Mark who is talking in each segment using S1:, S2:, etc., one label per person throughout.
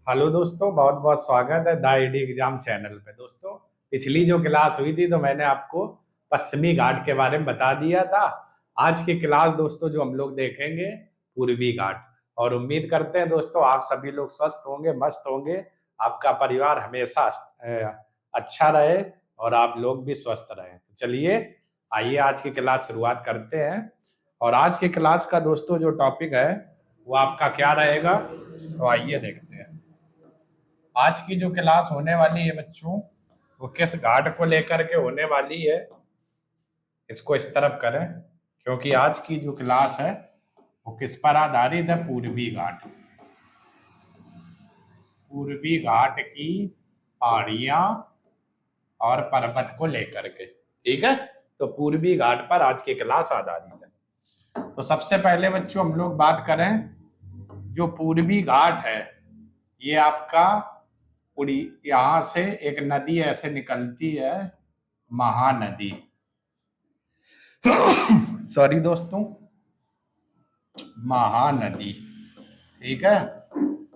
S1: Hello दोस्तों, बहुत बहुत स्वागत है द आईडी एग्जाम चैनल पे। दोस्तों, पिछली जो क्लास हुई थी तो मैंने आपको पश्चिमी घाट के बारे में बता दिया था। आज की क्लास दोस्तों जो हम लोग देखेंगे पूर्वी घाट। और उम्मीद करते हैं दोस्तों आप सभी लोग स्वस्थ होंगे, मस्त होंगे, आपका परिवार हमेशा अच्छा रहे और आप लोग भी स्वस्थ रहें। तो चलिए आइए आज की क्लास शुरुआत करते हैं। और आज की क्लास का दोस्तों जो टॉपिक है वो आपका क्या रहेगा, तो आइए देखते हैं। आज की जो क्लास होने वाली है बच्चों, वो किस घाट को लेकर के होने वाली है, इसको इस तरफ करें, क्योंकि आज की जो क्लास है वो किस पर आधारित है, पूर्वी घाट। पूर्वी घाट की पहाड़ियां और पर्वत को लेकर के, ठीक है। तो पूर्वी घाट पर आज की क्लास आधारित है। तो सबसे पहले बच्चों हम लोग बात करें, जो पूर्वी घाट है ये आपका उड़ी, यहां से एक नदी ऐसे निकलती है, महानदी। सॉरी दोस्तों, महानदी, ठीक है।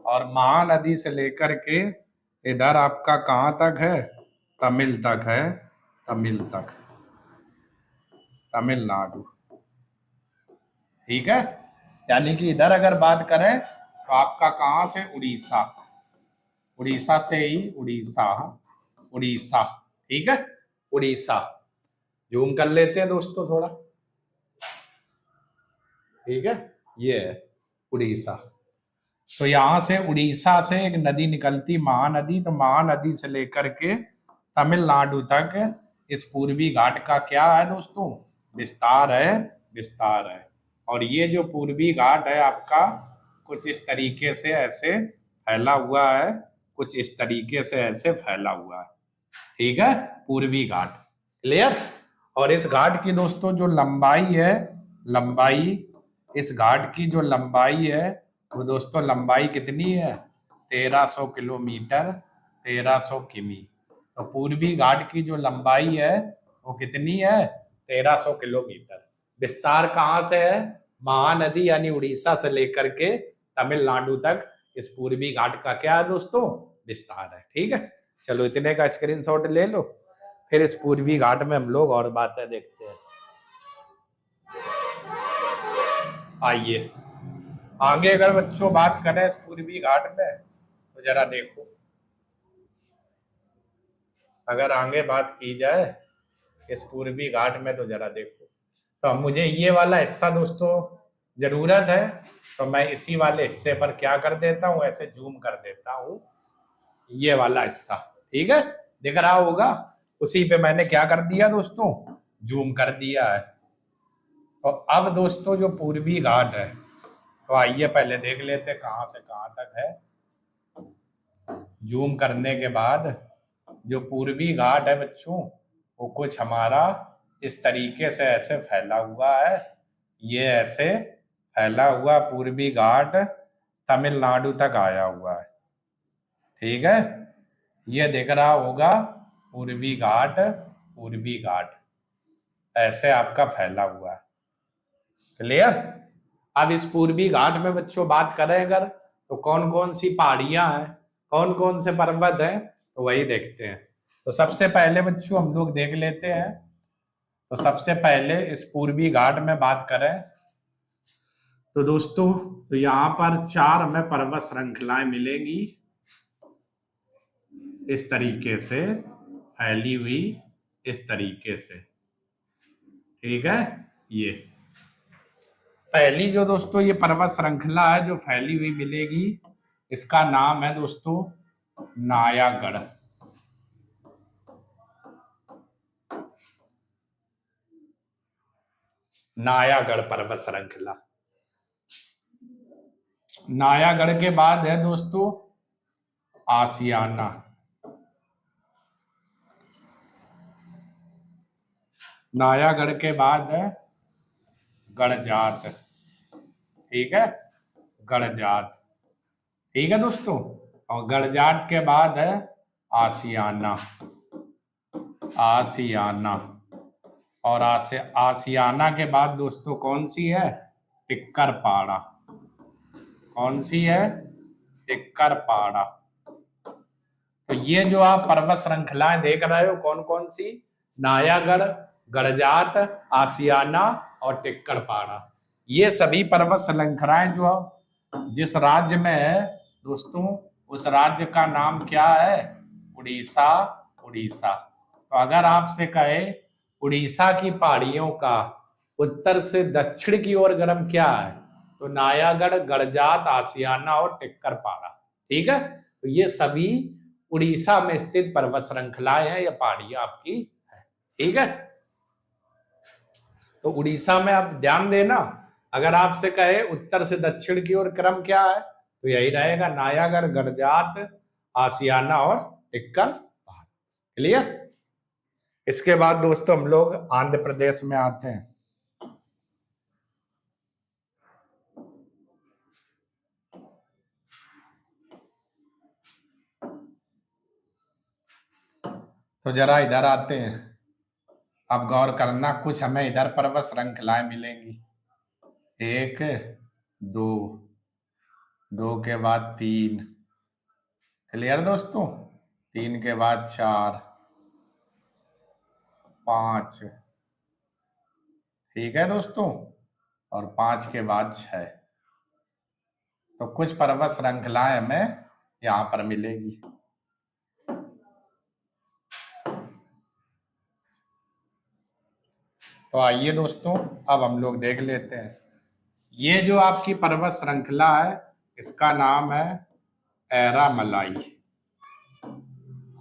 S1: और महानदी से लेकर के इधर आपका कहां तक है, तमिल तक है, तमिल तक, तमिलनाडु, ठीक है। यानी कि इधर अगर बात करें तो आपका कहां से, उड़ीसा, उड़ीसा से ही उड़ीसा, उड़ीसा, ठीक है, उड़ीसा। जूम कर लेते हैं दोस्तों थोड़ा, ठीक है, ये है उड़ीसा। तो यहां से उड़ीसा से एक नदी निकलती, महानदी। तो महानदी से लेकर के तमिलनाडु तक इस पूर्वी घाट का क्या है दोस्तों, विस्तार है, विस्तार है। और ये जो पूर्वी घाट है आपका कुछ इस तरीके से ऐसे फैला हुआ है, कुछ इस तरीके से ऐसे फैला हुआ है, ठीक है, पूर्वी घाट, क्लियर। और इस घाट की दोस्तों जो लंबाई है, लंबाई, इस घाट की जो लंबाई है वो दोस्तों लंबाई कितनी है, 1300 किलोमीटर, 1300 किमी। तो पूर्वी घाट की जो लंबाई है वो कितनी है, 1300 किलोमीटर। विस्तार कहाँ से है, महानदी यानी उड़ीसा से लेकर के तमिलनाडु तक इस पूर्वी घाट का क्या है दोस्तों, विस्तार है, ठीक है। चलो इतने का स्क्रीनशॉट ले लो, फिर इस पूर्वी घाट में हम लोग और बातें देखते हैं। आइए आगे अगर बच्चों बात करें इस पूर्वी घाट में, तो जरा देखो, अगर आगे बात की जाए इस पूर्वी घाट में तो जरा देखो। तो अब मुझे ये वाला हिस्सा दोस्तों जरूरत है, तो मैं इसी वाले हिस्से पर क्या कर देता हूँ, ऐसे जूम कर देता हूँ, ये वाला हिस्सा, ठीक है, दिख रहा होगा। उसी पे मैंने क्या कर दिया दोस्तों, जूम कर दिया है। तो अब दोस्तों जो पूर्वी घाट है, तो आइए पहले देख लेते कहां से कहां तक है। जूम करने के बाद जो पूर्वी घाट है बच्चों, वो कुछ हमारा इस तरीके से ऐसे फैला हुआ है, ये ऐसे फैला हुआ पूर्वी घाट तमिलनाडु तक आया हुआ है, ठीक है। ये दिख रहा होगा पूर्वी घाट, पूर्वी घाट ऐसे आपका फैला हुआ है, क्लियर। अब इस पूर्वी घाट में बच्चों बात करें अगर, तो कौन कौन सी पहाड़ियां हैं, कौन कौन से पर्वत हैं, तो वही देखते हैं। तो सबसे पहले बच्चों हम लोग देख लेते हैं। तो सबसे पहले इस पूर्वी घाट में बात करें तो दोस्तों, तो यहाँ पर 4 हमें पर्वत श्रृंखलाएं मिलेंगी, इस तरीके से फैली हुई, इस तरीके से, ठीक है। ये पहली जो दोस्तों ये पर्वत श्रृंखला है जो फैली हुई मिलेगी, इसका नाम है दोस्तों नायागढ़। नायागढ़ पर्वत श्रृंखला। नायागढ़ के बाद है दोस्तों आसियाना। नायागढ़ के बाद है गड़जात, ठीक है, गड़जात, ठीक है दोस्तों। और गड़जात के बाद है आसियाना, आसियाना। और आसियाना के बाद दोस्तों कौन सी है, टिक्कर पाड़ा। कौन सी है, टिक्कर पाड़ा, तो ये जो आप पर्वत श्रृंखलाएं देख रहे हो कौन कौन सी, नायागढ़, गड़जात, आसियाना और टिक्कर पहाड़, ये सभी पर्वत श्रृंखलाएं जो जिस राज्य में है दोस्तों, उस राज्य का नाम क्या है, उड़ीसा। उड़ीसा। तो अगर आपसे कहे उड़ीसा की पहाड़ियों का उत्तर से दक्षिण की ओर क्रम क्या है, तो नायागढ़, गड़जात, आसियाना और टिक्कर पहाड़। ठीक है, तो ये सभी उड़ीसा में स्थित पर्वत श्रृंखलाएं हैं या पहाड़ियां आपकी है। ठीक है, तो उड़ीसा में आप ध्यान देना, अगर आपसे कहे उत्तर से दक्षिण की ओर क्रम क्या है, तो यही रहेगा नायागढ़, गड़जात, आसियाना और टिक्कर पहाड़। क्लियर। इसके बाद दोस्तों हम लोग आंध्र प्रदेश में आते हैं। तो जरा इधर आते हैं, अब गौर करना, कुछ हमें इधर पर्वत श्रृंखलाएं मिलेंगी। 1 2, 2 के बाद 3, क्लियर दोस्तों, 3 के बाद 4 5, ठीक है दोस्तों, और 5 के बाद 6। तो कुछ पर्वत श्रृंखलाएं हमें यहां पर मिलेगी। तो आइए दोस्तों अब हम लोग देख लेते हैं, ये जो आपकी पर्वत श्रृंखला है इसका नाम है एरामलाई।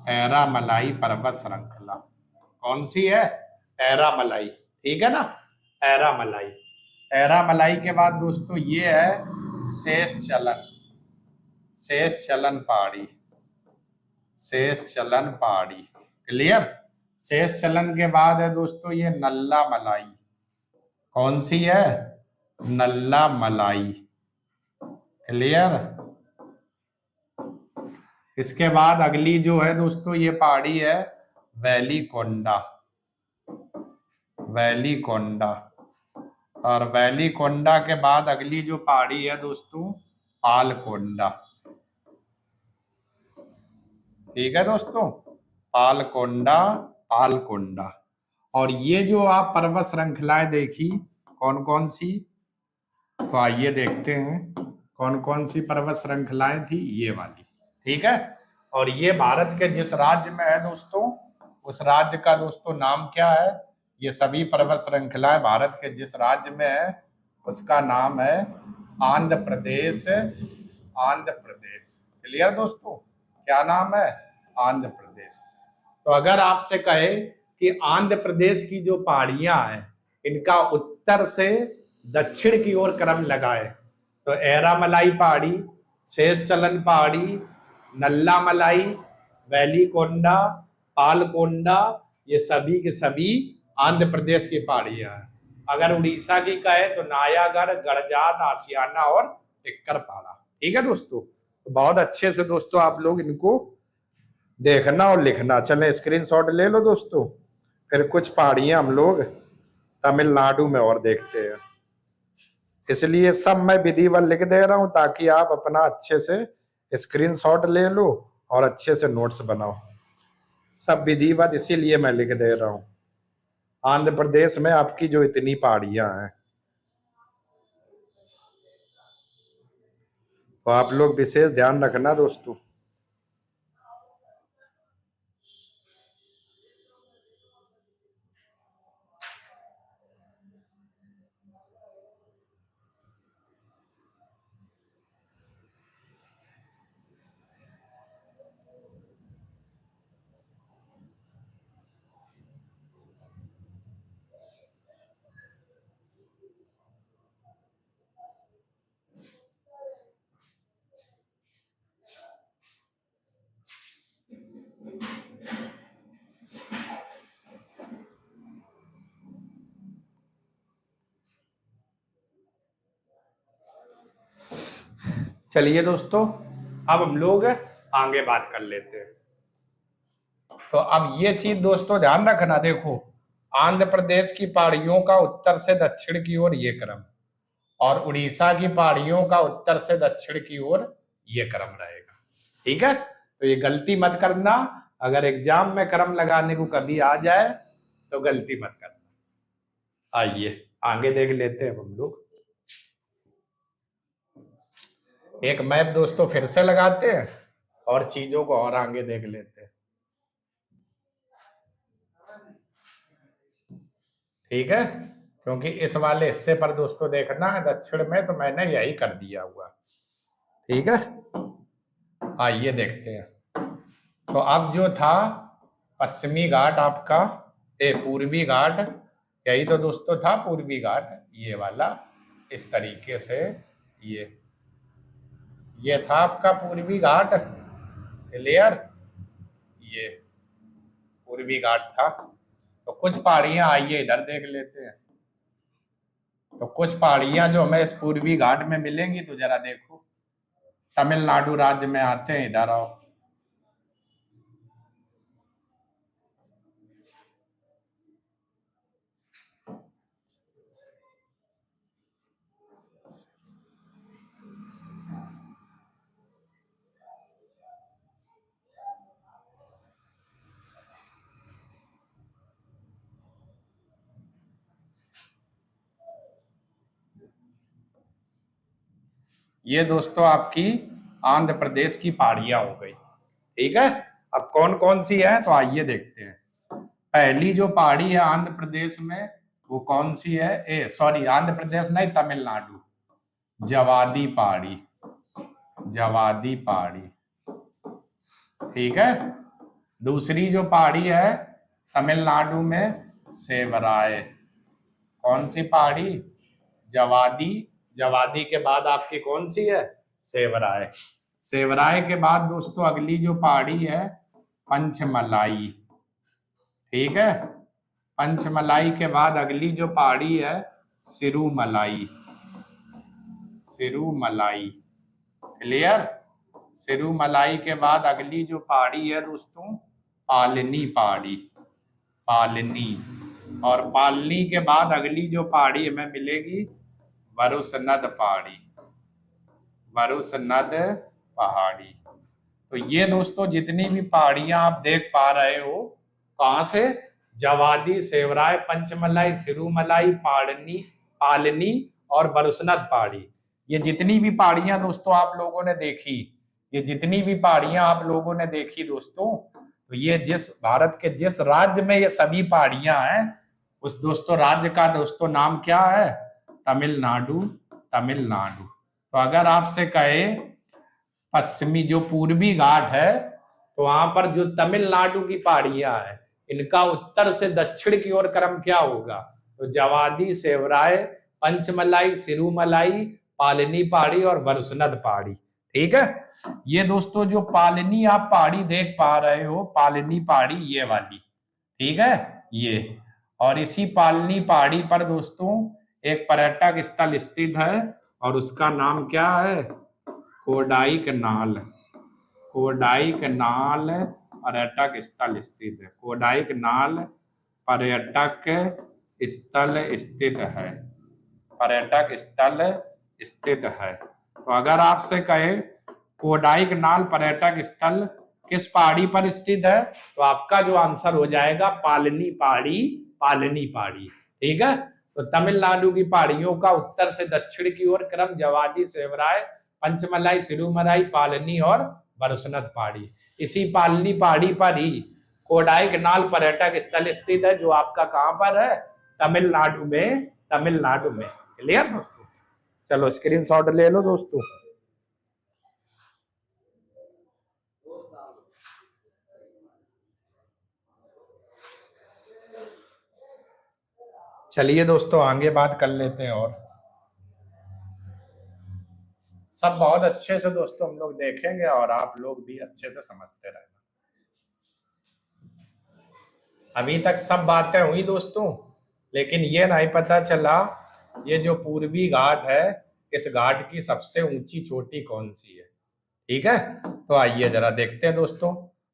S1: एरामलाई पर्वत श्रृंखला कौन सी है, एरामलाई। ठीक है ना, एरामलाई। एरामलाई के बाद दोस्तों ये है शेषचलन। शेषचलन पहाड़ी। शेषचलन पहाड़ी। क्लियर। शेषचलन के बाद है दोस्तों ये नल्ला मलाई। कौन सी है, नल्ला मलाई। क्लियर। इसके बाद अगली जो है दोस्तों ये पहाड़ी है वैली कोंडा। वैली कोंडा। और वैली कोंडा के बाद अगली जो पहाड़ी है दोस्तों पालकोंडा। ठीक है दोस्तों, पालकोंडा। पालकोंडा। और ये जो आप पर्वत श्रृंखलाएं देखी कौन कौन सी, तो आइए देखते हैं कौन कौन सी पर्वत श्रृंखलाएं थी, ये वाली। ठीक है, और ये भारत के जिस राज्य में है दोस्तों, उस राज्य का दोस्तों नाम क्या है, ये सभी पर्वत श्रृंखलाएं भारत के जिस राज्य में है उसका नाम है आंध्र प्रदेश। आंध्र प्रदेश। क्लियर दोस्तों, क्या नाम है, आंध्र प्रदेश। तो अगर आपसे कहे कि आंध्र प्रदेश की जो पहाड़ियां हैं इनका उत्तर से दक्षिण की ओर क्रम लगाए, तो एरामलाई पहाड़ी, शेषचलन पहाड़ी, नल्ला मलाई, वैली कोंडा, पालकोंडा, ये सभी के सभी आंध्र प्रदेश की पहाड़ियां हैं। अगर उड़ीसा की कहे तो नायागढ़, गड़जात, आसियाना और टिक्कर पहाड़। ठीक है दोस्तों, तो बहुत अच्छे से दोस्तों आप लोग इनको देखना और लिखना। चले स्क्रीनशॉट ले लो दोस्तों, फिर कुछ पहाड़ियां हम लोग तमिलनाडु में और देखते हैं। इसलिए सब मैं विधिवत लिख दे रहा हूं ताकि आप अपना अच्छे से स्क्रीनशॉट ले लो और अच्छे से नोट्स बनाओ। सब विधिवत इसीलिए मैं लिख दे रहा हूं। आंध्र प्रदेश में आपकी जो इतनी पहाड़ियां हैं, तो आप लोग विशेष ध्यान रखना दोस्तों। चलिए दोस्तों अब हम लोग आगे बात कर लेते हैं। तो अब ये चीज दोस्तों ध्यान रखना, देखो आंध्र प्रदेश की पहाड़ियों का उत्तर से दक्षिण की ओर ये क्रम, और उड़ीसा की पहाड़ियों का उत्तर से दक्षिण की ओर ये क्रम रहेगा। ठीक है, तो ये गलती मत करना। अगर एग्जाम में क्रम लगाने को कभी आ जाए तो गलती मत करना। आइए आगे देख लेते हैं हम लोग। एक मैप दोस्तों फिर से लगाते हैं और चीजों को और आगे देख लेते हैं। ठीक है, क्योंकि इस वाले हिस्से पर दोस्तों देखना है दक्षिण में, तो मैंने यही कर दिया हुआ। ठीक है, आइए देखते हैं। तो अब जो था पश्चिमी घाट आपका, पूर्वी घाट, यही तो दोस्तों था पूर्वी घाट, ये वाला इस तरीके से, ये था आपका पूर्वी घाट। क्लियर, ये पूर्वी घाट था। तो कुछ पहाड़ियां, आइए इधर देख लेते हैं। तो कुछ पहाड़ियां जो हमें इस पूर्वी घाट में मिलेंगी, तो जरा देखो, तमिलनाडु राज्य में आते हैं, इधर आओ। ये दोस्तों आपकी आंध्र प्रदेश की पहाड़ियां हो गई। ठीक है, अब कौन कौन सी है तो आइए देखते हैं। पहली जो पहाड़ी है आंध्र प्रदेश में, वो कौन सी है? सॉरी, आंध्र प्रदेश नहीं, तमिलनाडु, जवादी पहाड़ी, जवादी पहाड़ी। ठीक है, दूसरी जो पहाड़ी है तमिलनाडु में, सेवराय। कौन सी पहाड़ी? जवादी। जवादी के बाद आपकी कौन सी है? सेवराय। सेवराय के बाद दोस्तों अगली जो पहाड़ी है पंचमलाई। ठीक है, पंचमलाई के बाद अगली जो पहाड़ी है सिरुमलाई, सिरुमलाई। क्लियर, सिरुमलाई के बाद अगली जो पहाड़ी है दोस्तों पालनी पहाड़ी, पालनी। और पालनी के बाद अगली जो पहाड़ी हमें मिलेगी वरुसनद पहाड़ी, वरुसनद पहाड़ी। तो ये दोस्तों जितनी भी पहाड़ियां आप देख पा रहे हो, कहां से? जवादी, सेवराय, पंचमलाई, सिरुमलाई, पालनी, पालनी और वरुसनद पहाड़ी। ये जितनी भी पहाड़ियां दोस्तों आप लोगों ने देखी, ये जितनी भी पहाड़ियां आप लोगों ने देखी दोस्तों, तो ये जिस भारत के जिस राज्य में ये सभी पहाड़ियां हैं, उस दोस्तों राज्य का दोस्तों नाम क्या है? तमिलनाडु, तमिलनाडु। तो अगर आपसे कहे पश्चिमी जो पूर्वी घाट है, तो वहां पर जो तमिलनाडु की पहाड़ियां हैं, इनका उत्तर से दक्षिण की ओर क्रम क्या होगा? तो जवादी, सेवराय, पंचमलाई, सिरुमलाई, पालनी पहाड़ी और वरुसनद पहाड़ी। ठीक है, ये दोस्तों जो पालनी आप पहाड़ी देख पा रहे हो, पालनी पहाड़ी ये वाली, ठीक है, ये। और इसी पालनी पहाड़ी पर दोस्तों एक पर्यटक स्थल स्थित है, और उसका नाम क्या है? कोडाईकनाल, कोडाईकनाल पर्यटक स्थल स्थित है, कोडाईकनाल पर्यटक स्थल स्थित है, पर्यटक स्थल स्थित है। तो अगर आपसे कहे कोडाईकनाल पर्यटक स्थल किस पहाड़ी पर स्थित है, तो आपका जो आंसर हो जाएगा पालनी पहाड़ी, पालनी पहाड़ी। ठीक है, तो तमिलनाडु की पहाड़ियों का उत्तर से दक्षिण की ओर क्रम जवादी, सेवराय, पंचमलाई, सिरुमलाई, पालनी और वरुसनद पहाड़ी। इसी पालनी पहाड़ी पर ही कोडाईकनाल पर्यटक स्थल स्थित है, जो आपका कहां पर है? तमिलनाडु में, तमिलनाडु में। क्लियर दोस्तों? चलो स्क्रीनशॉट ले लो दोस्तों। चलिए दोस्तों आगे बात कर लेते हैं। और सब बहुत अच्छे से दोस्तों हम लोग देखेंगे, और आप लोग भी अच्छे से समझते रहना। अभी तक सब बातें हुई दोस्तों, लेकिन ये नहीं पता चला ये जो पूर्वी घाट है, इस घाट की सबसे ऊंची चोटी कौन सी है। ठीक है, तो आइए जरा देखते हैं दोस्तों,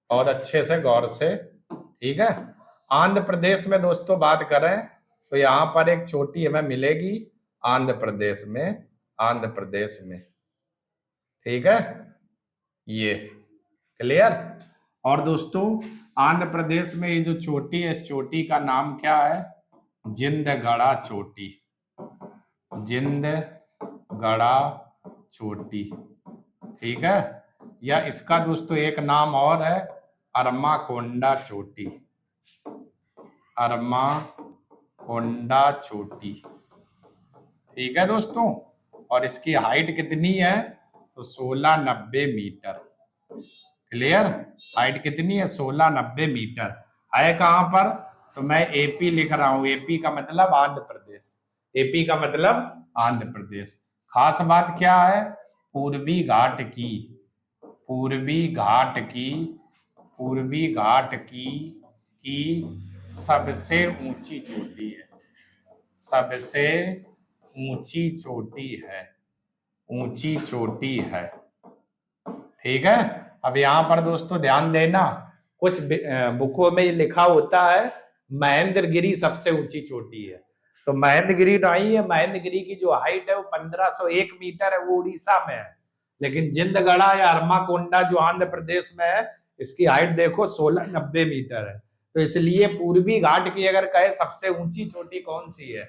S1: बहुत अच्छे से गौर से। ठीक है, आंध्र प्रदेश में दोस्तों बात करें तो यहाँ पर एक चोटी हमें मिलेगी आंध्र प्रदेश में, आंध्र प्रदेश में। ठीक है, ये क्लियर। और दोस्तों आंध्र प्रदेश में ये जो चोटी है, इस चोटी का नाम क्या है? जिंदगड़ा चोटी। जिंदगड़ा चोटी, ठीक है। या इसका दोस्तों एक नाम और है, अरमाकोंडा चोटी। अरमाकोंडा चोटी, ठीक है दोस्तों। और इसकी हाइट कितनी है? तो 1690 मीटर। क्लियर। हाइट कितनी है? 1690 मीटर। है कहां पर? तो मैं एपी लिख रहा हूं। एपी का मतलब आंध्र प्रदेश। एपी का मतलब आंध्र प्रदेश। खास बात क्या है? पूर्वी घाट की, पूर्वी घाट की, पूर्वी घाट की सबसे ऊंची चोटी है। सबसे ऊंची चोटी है, ऊंची चोटी है, ठीक है। अब यहाँ पर दोस्तों ध्यान देना, कुछ बुकों में लिखा होता है महेंद्रगिरी सबसे ऊंची चोटी है। तो महेंद्रगिरी नहीं है। महेंद्रगिरी की जो हाइट है वो 1501 मीटर है, वो उड़ीसा में है। लेकिन जिंदगड़ा या अरमाकोंडा जो आंध्र प्रदेश में है, इसकी हाइट देखो 1690 मीटर है। तो इसलिए पूर्वी घाट की अगर कहे सबसे ऊंची चोटी कौन सी है,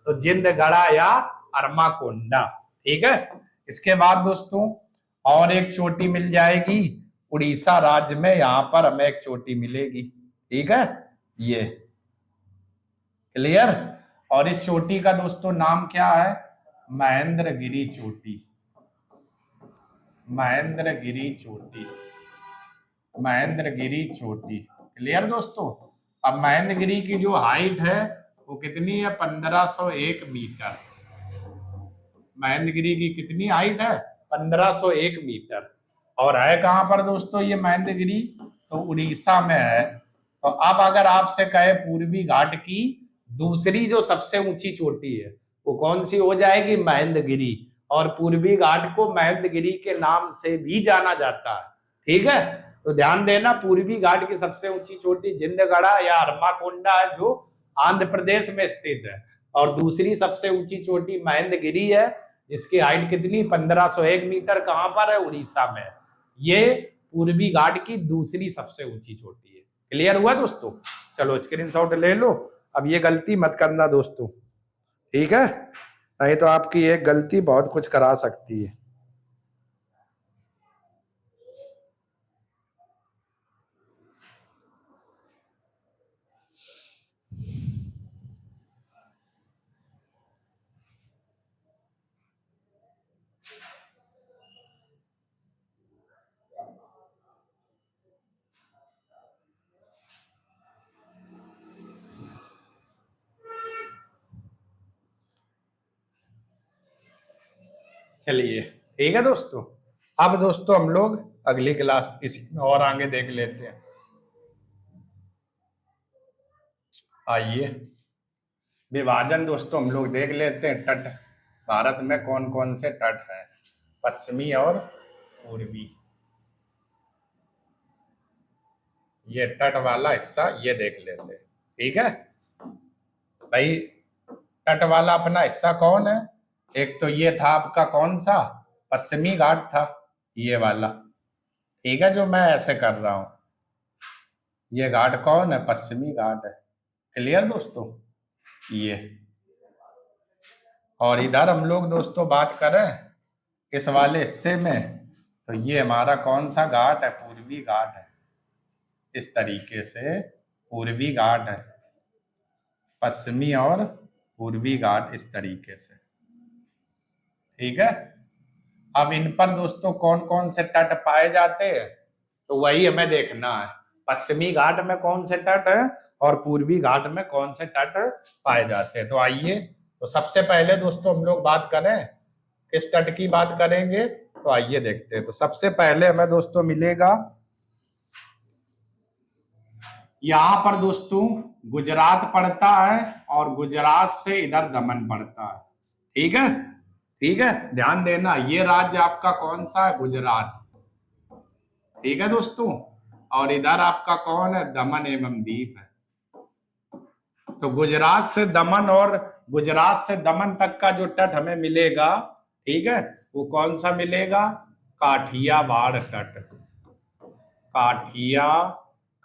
S1: तो जिंदगड़ा या अरमाकोंडा, ठीक है। इसके बाद दोस्तों और एक चोटी मिल जाएगी उड़ीसा राज्य में। यहां पर हमें एक चोटी मिलेगी, ठीक है, ये। क्लियर। और इस चोटी का दोस्तों नाम क्या है? महेंद्रगिरी चोटी। महेंद्रगिरी चोटी, महेंद्रगिरी चोटी। क्लियर दोस्तों। अब महेंद्रगिरी की जो हाइट है वो कितनी है? 1501 मीटर। महेंद्रगिरी की कितनी हाइट है? 1501 मीटर। और है कहां पर दोस्तों ये महेंद्रगिरी? तो उड़ीसा में है। तो अब अगर आपसे कहे पूर्वी घाट की दूसरी जो सबसे ऊंची चोटी है वो कौन सी हो जाएगी? महेंद्रगिरी। और पूर्वी घाट को महेंद्रगिरी के नाम से भी जाना जाता है, ठीक है। तो ध्यान देना, पूर्वी घाट की सबसे ऊंची चोटी जिंदगड़ा या अरमाकोंडा है, जो आंध्र प्रदेश में स्थित है। और दूसरी सबसे ऊंची चोटी महेंद्रगिरी है, जिसकी हाइट कितनी? 1501 मीटर। कहां पर है? उड़ीसा में। ये पूर्वी घाट की दूसरी सबसे ऊंची चोटी है। क्लियर हुआ दोस्तों? चलो स्क्रीनशॉट ले लो। अब ये गलती मत करना दोस्तों, ठीक है, नहीं तो आपकी एक गलती बहुत कुछ करा सकती है। चलिए ठीक है दोस्तों। अब दोस्तों हम लोग अगली क्लास इसी में और आगे देख लेते हैं। आइए विभाजन दोस्तों हम लोग देख लेते हैं। तट भारत में कौन कौन से तट हैं? पश्चिमी और पूर्वी। ये तट वाला हिस्सा ये देख लेते हैं, ठीक है भाई। तट वाला अपना हिस्सा कौन है? एक तो ये था आपका कौन सा? पश्चिमी घाट था, ये वाला, ठीक है, जो मैं ऐसे कर रहा हूं। ये घाट कौन है? पश्चिमी घाट है। क्लियर दोस्तों, ये। और इधर हम लोग दोस्तों बात करें इस वाले हिस्से में, तो ये हमारा कौन सा घाट है? पूर्वी घाट है। इस तरीके से पूर्वी घाट है, पश्चिमी और पूर्वी घाट इस तरीके से, ठीक है। अब इन पर दोस्तों कौन कौन से तट पाए जाते हैं, तो वही हमें देखना है। पश्चिमी घाट में कौन से तट है और पूर्वी घाट में कौन से तट पाए जाते हैं। तो आइए, तो सबसे पहले दोस्तों हम लोग बात करें किस तट की बात करेंगे, तो आइए देखते हैं। तो सबसे पहले हमें दोस्तों मिलेगा यहां पर दोस्तों गुजरात पड़ता है, और गुजरात से इधर दमन पड़ता है, ठीक है। ठीक है, ध्यान देना, ये राज्य आपका कौन सा है? गुजरात, ठीक है दोस्तों। और इधर आपका कौन है? दमन एवं दीव है। तो गुजरात से दमन और गुजरात से दमन तक का जो तट हमें मिलेगा, ठीक है, वो कौन सा मिलेगा? काठियावाड़ तट। काठिया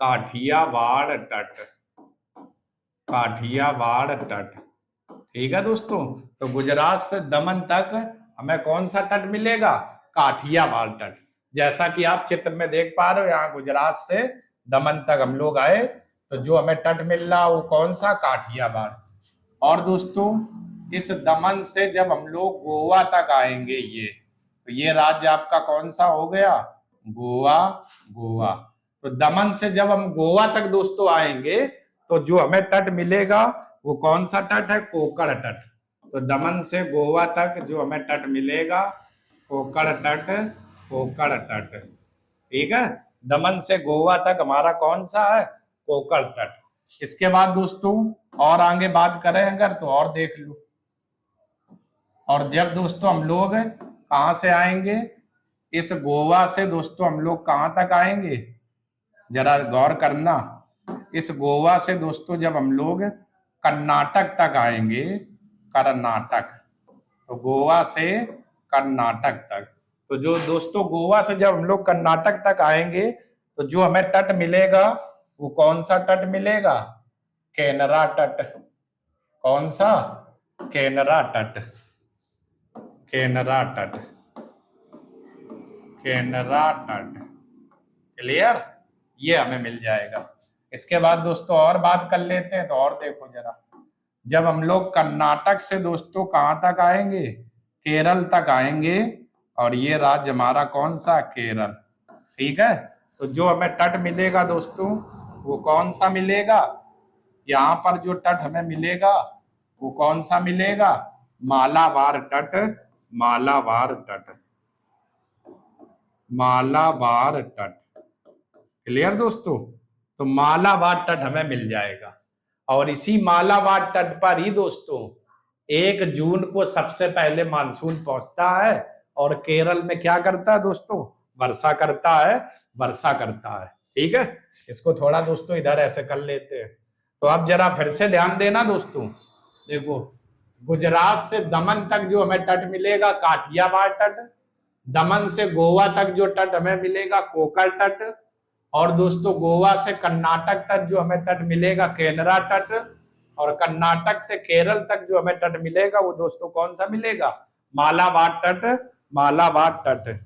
S1: काठियावाड़ तट, काठियावाड़ तट। ठीक है दोस्तों, तो गुजरात से दमन तक हमें कौन सा तट मिलेगा? काठियावाड़ तट। जैसा कि आप चित्र में देख पा रहे हो, यहाँ गुजरात से दमन तक हम लोग आए, तो जो हमें तट मिल रहा वो कौन सा? काठियावाड़। और दोस्तों इस दमन से जब हम लोग गोवा तक आएंगे, ये तो ये राज्य आपका कौन सा हो गया? गोवा। गोवा। तो दमन से जब हम गोवा तक दोस्तों आएंगे, तो जो हमें तट मिलेगा वो कौन सा तट है? कोकण तट। तो दमन से गोवा तक जो हमें तट मिलेगा, कोकण तट, कोकण तट। ठीक है, दमन से गोवा तक हमारा कौन सा है? कोकण तट। इसके बाद दोस्तों और आगे बात करें अगर, तो और देख लो। और जब दोस्तों हम लोग कहां से आएंगे? इस गोवा से दोस्तों हम लोग कहां तक आएंगे? जरा गौर करना। इस गोवा से दोस्तों जब हम लोग कर्नाटक तक आएंगे, कर्नाटक, तो गोवा से कर्नाटक तक, तो जो दोस्तों गोवा से जब हम लोग कर्नाटक तक आएंगे, तो जो हमें तट मिलेगा वो कौन सा तट मिलेगा? केनरा तट। कौन सा? केनरा तट, केनरा तट, केनरा तट। क्लियर? ये हमें मिल जाएगा। इसके बाद दोस्तों और बात कर लेते हैं, तो और देखो जरा, जब हम लोग कर्नाटक से दोस्तों कहां तक आएंगे? केरल तक आएंगे, और ये राज्य हमारा कौन सा? केरल। ठीक है, तो जो हमें तट मिलेगा दोस्तों वो कौन सा मिलेगा? यहाँ पर जो तट हमें मिलेगा वो कौन सा मिलेगा? मालाबार तट, मालाबार तट, मालाबार तट। क्लियर दोस्तों? तो मालाबार तट हमें मिल जाएगा। और इसी मालाबार तट पर ही दोस्तों 1 जून को सबसे पहले मानसून पहुंचता है, और केरल में क्या करता है दोस्तों? वर्षा करता है, वर्षा करता है। ठीक है, इसको थोड़ा दोस्तों इधर ऐसे कर लेते हैं। तो अब जरा फिर से ध्यान देना दोस्तों, देखो गुजरात से दमन तक जो हमें तट मिलेगा, काठियावाड़ तट। दमन से गोवा तक जो तट हमें मिलेगा, कोकण तट। और दोस्तों गोवा से कर्नाटक तक जो हमें तट मिलेगा, केनरा तट। और कर्नाटक से केरल तक जो हमें तट मिलेगा वो दोस्तों कौन सा मिलेगा? मालाबार तट, मालाबार तट,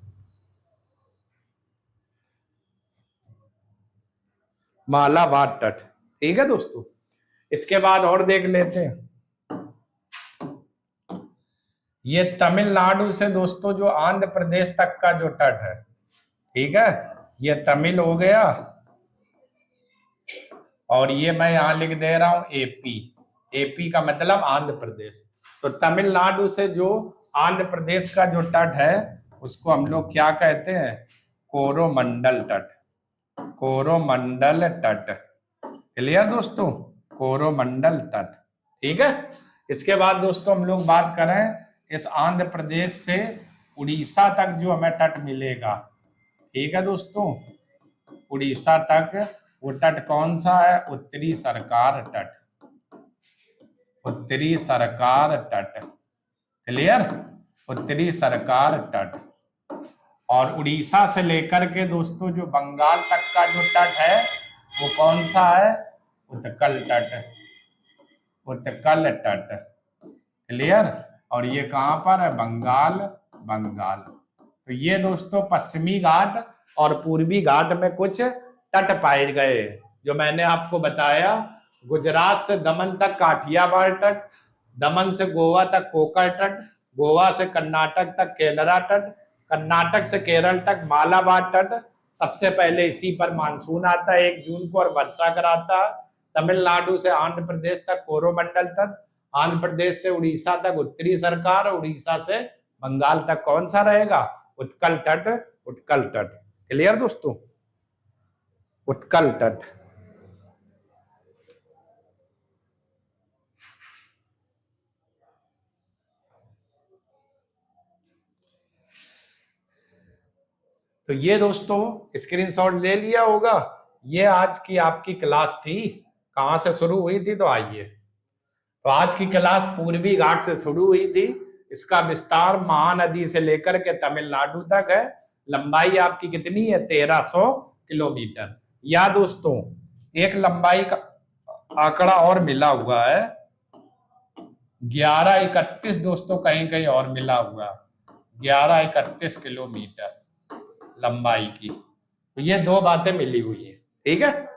S1: मालाबार तट। ठीक है दोस्तों, इसके बाद और देख लेते हैं। ये तमिलनाडु से दोस्तों जो आंध्र प्रदेश तक का जो तट है, ठीक है, ये तमिल हो गया, और ये मैं यहां लिख दे रहा हूं एपी। एपी का मतलब आंध्र प्रदेश। तो तमिलनाडु से जो आंध्र प्रदेश का जो तट है उसको हम लोग क्या कहते हैं? कोरोमंडल तट, कोरोमंडल तट। क्लियर दोस्तों? कोरोमंडल तट। ठीक है, इसके बाद दोस्तों हम लोग बात करें इस आंध्र प्रदेश से उड़ीसा तक जो हमें तट मिलेगा। ठीक है दोस्तों, उड़ीसा तक वो तट कौन सा है? उत्तरी सरकार तट, उत्तरी सरकार तट। क्लियर? उत्तरी सरकार तट। और उड़ीसा से लेकर के दोस्तों जो बंगाल तक का जो तट है वो कौन सा है? उत्कल तट, उत्कल तट। क्लियर? और ये कहां पर है? बंगाल, बंगाल। तो ये दोस्तों पश्चिमी घाट और पूर्वी घाट में कुछ तट पाए गए, जो मैंने आपको बताया। गुजरात से दमन तक काठियावाड़ तट, दमन से गोवा तक कोकण तट, गोवा से कर्नाटक तक केनरा तट, कर्नाटक से केरल तक मालाबार तट। सबसे पहले इसी पर मानसून आता है 1 जून को और वर्षा कराता है। तमिलनाडु से आंध्र प्रदेश तक कोरोमंडल तट, आंध्र प्रदेश से उड़ीसा तक उत्तरी सरकार, उड़ीसा से बंगाल तक कौन सा रहेगा? उत्कल तट, उत्कल तट। क्लियर दोस्तों? उत्कल तट। तो ये दोस्तों स्क्रीनशॉट ले लिया होगा। ये आज की आपकी क्लास थी, कहां से शुरू हुई थी? तो आइए, तो आज की क्लास पूर्वी घाट से शुरू हुई थी। इसका विस्तार महानदी से लेकर के तमिलनाडु तक है। लंबाई आपकी कितनी है? 1300 किलोमीटर। या दोस्तों एक लंबाई का आंकड़ा और मिला हुआ है 1131 दोस्तों, कहीं कहीं और मिला हुआ 1131 किलोमीटर लंबाई की। तो ये दो बातें मिली हुई है, ठीक है।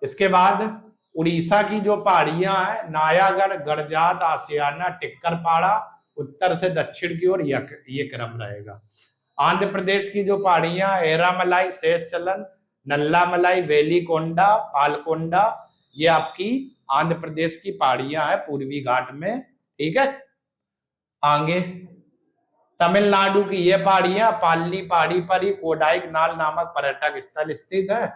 S1: इसके बाद उड़ीसा की जो पहाड़ियां हैं, नायागढ़, गड़जात, आसियाना, टिक्करपाड़ा, उत्तर से दक्षिण की ओर ये क्रम रहेगा। आंध्र प्रदेश की जो पहाड़ियां, एरामलाई, शेषचलन, नल्लामलाई, वेलिकोंडा, पालकोंडा, ये आपकी आंध्र प्रदेश की पहाड़ियां हैं पूर्वी घाट में, ठीक है। आगे तमिलनाडु की ये पहाड़ियां पाली पहाड़ी पर ही कोडाईकनाल नामक पर्यटक स्थल स्थित है।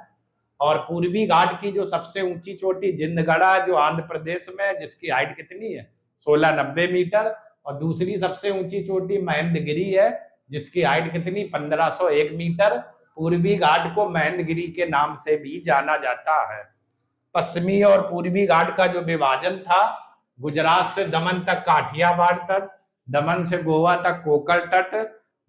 S1: और पूर्वी घाट की जो सबसे ऊंची चोटी जिंदगढ़ा है, जो आंध्र प्रदेश में है, जिसकी हाइट कितनी है 1690 मीटर। और दूसरी सबसे ऊंची चोटी महेंद्रगिरी है, जिसकी हाइट कितनी 1501 मीटर। पूर्वी घाट को महेंद्रगिरी के नाम से भी जाना जाता है। पश्चिमी और पूर्वी घाट का जो विभाजन था, गुजरात से दमन तक काठियावाड़ तट, दमन से गोवा तक कोकल तट,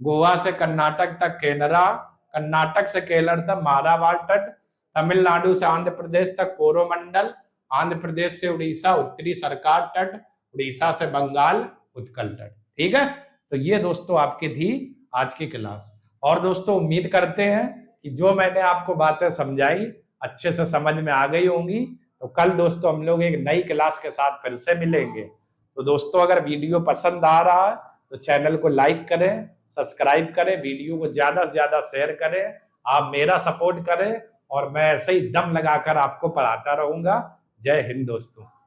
S1: गोवा से कर्नाटक तक केनरा, कर्नाटक से केरल तक मारावाड़ तट, तमिलनाडु से आंध्र प्रदेश तक कोरोमंडल, आंध्र प्रदेश से उड़ीसा उत्तरी सरकार तट, उड़ीसा से बंगाल उत्कल तट, ठीक है। तो ये दोस्तों आपकी थी आज की क्लास। और दोस्तों उम्मीद करते हैं कि जो मैंने आपको बातें समझाई अच्छे से समझ में आ गई होंगी। तो कल दोस्तों हम लोग एक नई क्लास के साथ फिर से मिलेंगे। तो दोस्तों अगर वीडियो पसंद आ रहा है तो चैनल को लाइक करें, सब्सक्राइब करें, वीडियो को ज्यादा से ज्यादा शेयर करें, आप मेरा सपोर्ट करें और मैं ऐसे ही दम लगाकर आपको पढ़ाता रहूंगा। जय हिंद दोस्तों।